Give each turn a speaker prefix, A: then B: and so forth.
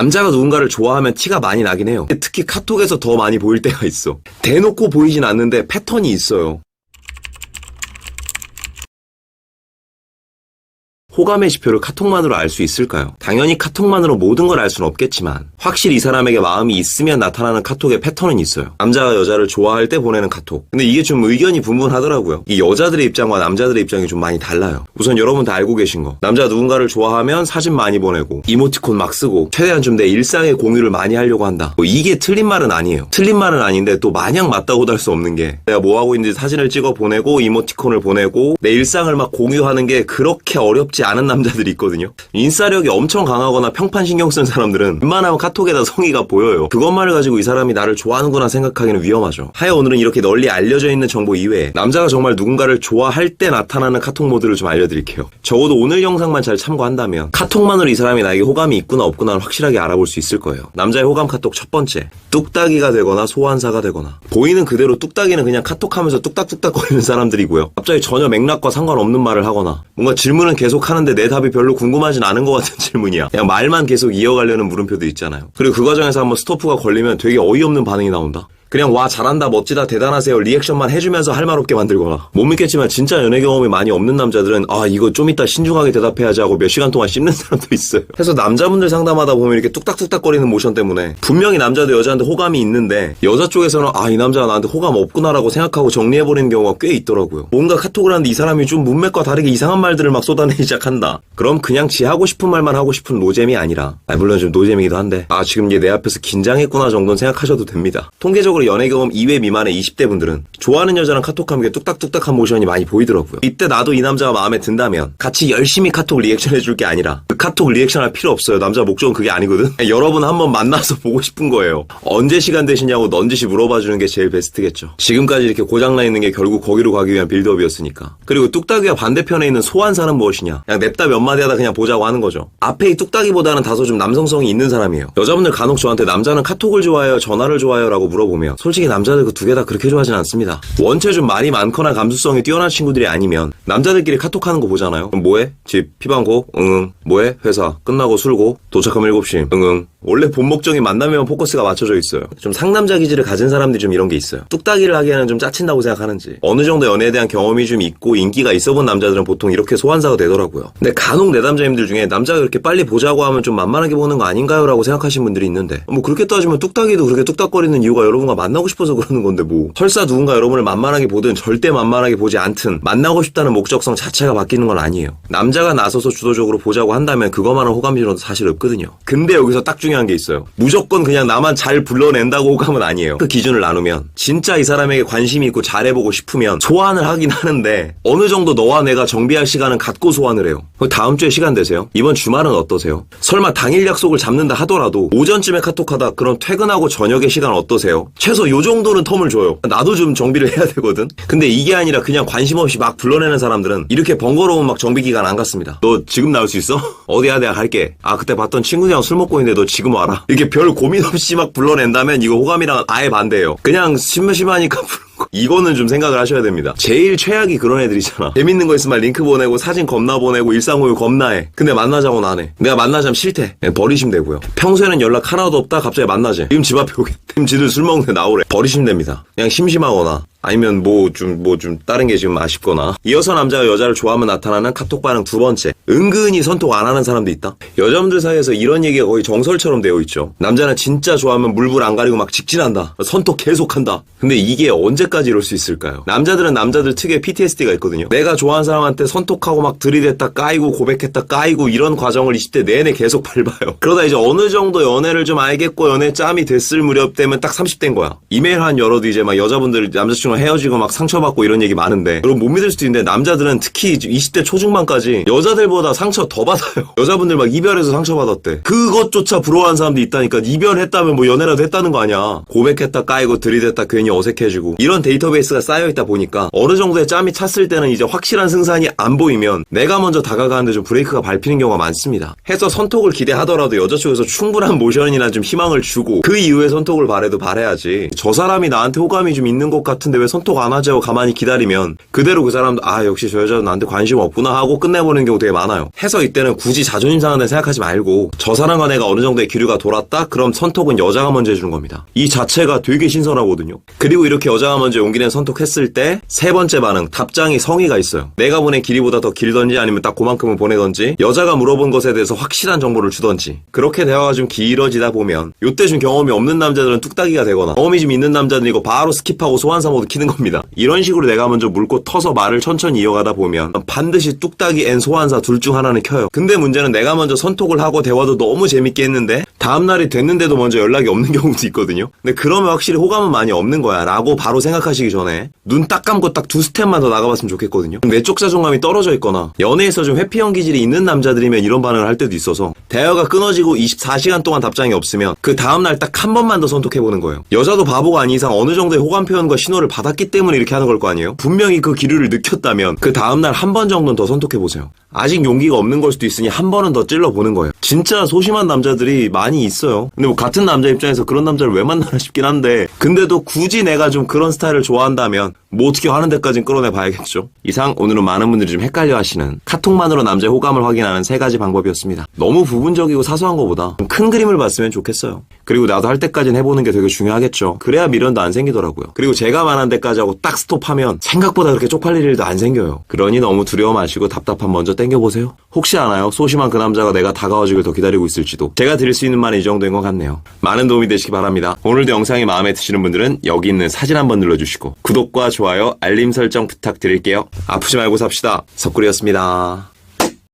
A: 남자가 누군가를 좋아하면 티가 많이 나긴 해요. 특히 카톡에서 더 많이 보일 때가 있어. 대놓고 보이진 않는데 패턴이 있어요. 호감의 지표를 카톡만으로 알 수 있을까요? 당연히 카톡만으로 모든 걸 알 수는 없겠지만 확실히 이 사람에게 마음이 있으면 나타나는 카톡의 패턴은 있어요. 남자가 여자를 좋아할 때 보내는 카톡. 근데 이게 좀 의견이 분분하더라고요. 이 여자들의 입장과 남자들의 입장이 좀 많이 달라요. 우선 여러분 다 알고 계신 거. 남자가 누군가를 좋아하면 사진 많이 보내고 이모티콘 막 쓰고 최대한 좀 내 일상의 공유를 많이 하려고 한다. 이게 틀린 말은 아니에요. 틀린 말은 아닌데 또 마냥 맞다고도 할 수 없는 게 내가 뭐 하고 있는지 사진을 찍어 보내고 이모티콘을 보내고 내 일상을 막 공유하는 게 그렇게 어렵지 않은 남자들이 있거든요. 인싸력이 엄청 강하거나 평판 신경 쓴 사람들은 웬만하면 카톡에다 성의가 보여요. 그것만을 가지고 이 사람이 나를 좋아하는구나 생각하기는 위험하죠. 하여 오늘은 이렇게 널리 알려져 있는 정보 이외에 남자가 정말 누군가를 좋아할 때 나타나는 카톡 모드를 좀 알려드릴게요. 적어도 오늘 영상만 잘 참고한다면 카톡만으로 이 사람이 나에게 호감이 있구나 없구나를 확실하게 알아볼 수 있을 거예요. 남자의 호감 카톡 첫 번째, 뚝딱이가 되거나 소환사가 되거나. 보이는 그대로 뚝딱이는 그냥 카톡하면서 뚝딱뚝딱 거리는 사람들이고요. 갑자기 전혀 맥락과 상관없는 말을 하거나 뭔가 질문은 계속 하는데 내 답이 별로 궁금하진 않은 것 같은 질문이야. 그냥 말만 계속 이어가려는 물음표도 있잖아요. 그리고 그 과정에서 한번 스토프가 걸리면 되게 어이없는 반응이 나온다. 그냥 와 잘한다 멋지다 대단하세요 리액션만 해주면서 할 말 없게 만들거나. 못 믿겠지만 진짜 연애 경험이 많이 없는 남자들은 아 이거 좀 이따 신중하게 대답해야지 하고 몇 시간 동안 씹는 사람도 있어요. 그래서 남자분들 상담하다 보면 이렇게 뚝딱뚝딱거리는 모션 때문에 분명히 남자도 여자한테 호감이 있는데 여자 쪽에서는 아 이 남자가 나한테 호감 없구나라고 생각하고 정리해버리는 경우가 꽤 있더라고요. 뭔가 카톡을 하는데 이 사람이 좀 문맥과 다르게 이상한 말들을 막 쏟아내기 시작한다. 그럼 그냥 지 하고 싶은 말만 하고 싶은 노잼이 아니라 물론 좀 노잼이기도 한데 아 지금 얘 내 앞에서 긴장했구나 정도는 생각하셔도 됩니다. 통계적으로 연애 경험 2회 미만의 20대 분들은 좋아하는 여자랑 카톡하면 게 뚝딱뚝딱한 모션이 많이 보이더라고요. 이때 나도 이 남자가 마음에 든다면 같이 열심히 카톡 리액션 해줄 게 아니라 그 카톡 리액션 할 필요 없어요. 남자 목적은 그게 아니거든. 여러분 한번 만나서 보고 싶은 거예요. 언제 시간 되시냐고 넌지시 물어봐주는 게 제일 베스트겠죠. 지금까지 이렇게 고장나 있는 게 결국 거기로 가기 위한 빌드업이었으니까. 그리고 뚝딱이와 반대편에 있는 소환사는 무엇이냐. 그냥 냅다 몇 마디 하다 그냥 보자고 하는 거죠. 앞에 이 뚝딱이보다는 다소 좀 남성성이 있는 사람이에요. 여자분들 간혹 저한테 남자는 카톡을 좋아해요 전화를 좋아해요 라고 물어보면 솔직히 남자들 그 두 개 다 그렇게 좋아하진 않습니다. 원체 좀 말이 많거나 감수성이 뛰어난 친구들이 아니면 남자들끼리 카톡하는 거 보잖아요. 그럼 뭐해? 집, 피방고? 응응. 뭐해? 회사. 끝나고 술고? 도착하면 7시. 응응. 원래 본 목적인 만남에만 포커스가 맞춰져 있어요. 좀 상남자 기질을 가진 사람들이 좀 이런 게 있어요. 뚝딱이를 하기에는 좀 짜친다고 생각하는지 어느 정도 연애에 대한 경험이 좀 있고 인기가 있어본 남자들은 보통 이렇게 소환사가 되더라고요. 근데 간혹 내담자님들 중에 남자가 그렇게 빨리 보자고 하면 좀 만만하게 보는 거 아닌가요? 라고 생각하시는 분들이 있는데 뭐 그렇게 따지면 뚝딱이도 그렇게 뚝딱거리는 이유가 여러분과 만나고 싶어서 그러는 건데 뭐 설사 누군가 여러분을 만만하게 보든 절대 만만하게 보지 않든 만나고 싶다는 목적성 자체가 바뀌는 건 아니에요. 남자가 나서서 주도적으로 보자고 한다면 그것만은 호감이라도 사실 없거든요. 근데 여기서 딱 중요한 게 있어요. 무조건 그냥 나만 잘 불러낸다고 호감은 아니에요. 그 기준을 나누면 진짜 이 사람에게 관심이 있고 잘해보고 싶으면 소환을 하긴 하는데 어느 정도 너와 내가 정비할 시간은 갖고 소환을 해요. 다음 주에 시간 되세요? 이번 주말은 어떠세요? 설마 당일 약속을 잡는다 하더라도 오전쯤에 카톡하다 그럼 퇴근하고 저녁에 시간 어떠세요? 최소 요 정도는 텀을 줘요. 나도 좀 정비를 해야 되거든. 근데 이게 아니라 그냥 관심 없이 막 불러내는 사람들은 이렇게 번거로운 막 정비 기간 안 갔습니다. 너 지금 나올 수 있어? 어디야 내가 갈게. 아 그때 봤던 친구들이랑 술 먹고 있는데 너 지금 와라. 이렇게 별 고민 없이 막 불러낸다면 이거 호감이랑 아예 반대예요. 그냥 심심하니까 이거는 좀 생각을 하셔야 됩니다. 제일 최악이 그런 애들이잖아. 재밌는 거 있으면 링크 보내고 사진 겁나 보내고 일상호유 겁나 해. 근데 만나자고는 안 해. 내가 만나자면 싫대. 버리시면 되고요. 평소에는 연락 하나도 없다 갑자기 만나재. 지금 집 앞에 오게. 지금 지들 술 먹는데 나오래. 버리시면 됩니다. 그냥 심심하거나 아니면 뭐 좀 다른 게 지금 아쉽거나. 이어서 남자가 여자를 좋아하면 나타나는 카톡 반응 두 번째. 은근히 선톡 안 하는 사람도 있다. 여자분들 사이에서 이런 얘기가 거의 정설처럼 되어 있죠. 남자는 진짜 좋아하면 물불 안 가리고 막 직진한다. 선톡 계속한다. 근데 이게 언제까지 이럴 수 있을까요? 남자들은 남자들 특유의 PTSD가 있거든요. 내가 좋아하는 사람한테 선톡하고 막 들이댔다 까이고 고백했다 까이고 이런 과정을 20대 내내 계속 밟아요. 그러다 이제 어느 정도 연애를 좀 알겠고 연애 짬이 됐을 무렵 되면 딱 30대인 거야. 이메일 한 열어도 이제 막 여자분들 남자친구랑 헤어지고 막 상처받고 이런 얘기 많은데 여러분 못 믿을 수도 있는데 남자들은 특히 20대 초중반까지 여자들보다 상처 더 받아요. 여자분들 막 이별해서 상처받았대. 그것조차 부러워하는 사람도 있다니까. 이별했다면 뭐 연애라도 했다는 거 아니야. 고백했다 까이고 들이댔다 괜히 어색해지고 이런 데이터베이스가 쌓여있다 보니까 어느 정도의 짬이 찼을 때는 이제 확실한 승산이 안 보이면 내가 먼저 다가가는데 좀 브레이크가 밟히는 경우가 많습니다. 해서 선톡을 기대하더라도 여자 쪽에서 충분한 모션이나 좀 희망을 주고 그 이후에 선톡을 바래도 바래야지 저 사람이 나한테 호감이 좀 있는 것 같은데 왜 선톡 안 하지 하고 가만히 기다리면 그대로 그 사람도 아 역시 저 여자는 나한테 관심 없구나 하고 끝내버리는 경우 되게 많아요. 해서 이때는 굳이 자존심 상한다 생각하지 말고 저 사람과 내가 어느 정도의 기류가 돌았다? 그럼 선톡은 여자가 먼저 해주는 겁니다. 이 자체가 되게 신선하거든요. 그리고 이렇게 여자가 먼저 용기 낸 선톡했을 때 세 번째 반응, 답장이 성의가 있어요. 내가 보낸 길이보다 더 길던지 아니면 딱 그만큼은 보내던지 여자가 물어본 것에 대해서 확실한 정보를 주던지 그렇게 대화가 좀 길어지다 보면 요때 좀 경험이 없는 남자들은 뚝딱이가 되거나 경험이 좀 있는 남자들은 이거 바로 스킵하고 소환사 모드 키는 겁니다. 이런 식으로 내가 먼저 물고 터서 말을 천천히 이어가다 보면 반드시 뚝딱이 앤 소환사 둘 중 하나는 켜요. 근데 문제는 내가 먼저 선톡을 하고 대화도 너무 재밌게 했는데 다음날이 됐는데도 먼저 연락이 없는 경우도 있거든요. 근데 그러면 확실히 호감은 많이 없는 거야 라고 바로 생각하시기 전에 눈 딱 감고 딱 두 스텝만 더 나가봤으면 좋겠거든요. 내적 자존감이 떨어져 있거나 연애에서 좀 회피형 기질이 있는 남자들이면 이런 반응을 할 때도 있어서 대화가 끊어지고 24시간 동안 답장이 없으면 그 다음날 딱 한 번만 더 선톡해보는 거예요. 여자도 바보가 아닌 이상 어느 정도의 호감 표현과 신호를 받았기 때문에 이렇게 하는 걸 거 아니에요? 분명히 그 기류를 느꼈다면 그 다음날 한 번 정도는 더 선톡해보세요. 아직 용기가 없는 걸 수도 있으니 한 번은 더 찔러보는 거예요. 진짜 소심한 남자들이 많이 있어요. 근데 뭐 같은 남자 입장에서 그런 남자를 왜 만나나 싶긴 한데 근데도 굳이 내가 좀 그런 스타일을 좋아한다면 뭐 어떻게 하는 데까진 끌어내 봐야겠죠. 이상 오늘은 많은 분들이 좀 헷갈려 하시는 카톡만으로 남자의 호감을 확인하는 3가지 방법이었습니다. 너무 부분적이고 사소한 것보다 좀 큰 그림을 봤으면 좋겠어요. 그리고 나도 할 때까지는 해보는 게 되게 중요하겠죠. 그래야 미련도 안 생기더라고요. 그리고 제가 말한 데까지 하고 딱 스톱하면 생각보다 그렇게 쪽팔릴 일도 안 생겨요. 그러니 너무 두려워 마시고 답답한 먼저 땡겨보세요. 혹시 아나요? 소심한 그 남자가 내가 다가와주길 더 기다리고 있을지도. 제가 드릴 수 있는 말은 이 정도인 것 같네요. 많은 도움이 되시기 바랍니다. 오늘도 영상이 마음에 드시는 분들은 여기 있는 사진 한번 눌러주시고 구독과 좋아요, 알림 설정 부탁드릴게요. 아프지 말고 삽시다. 석구리였습니다.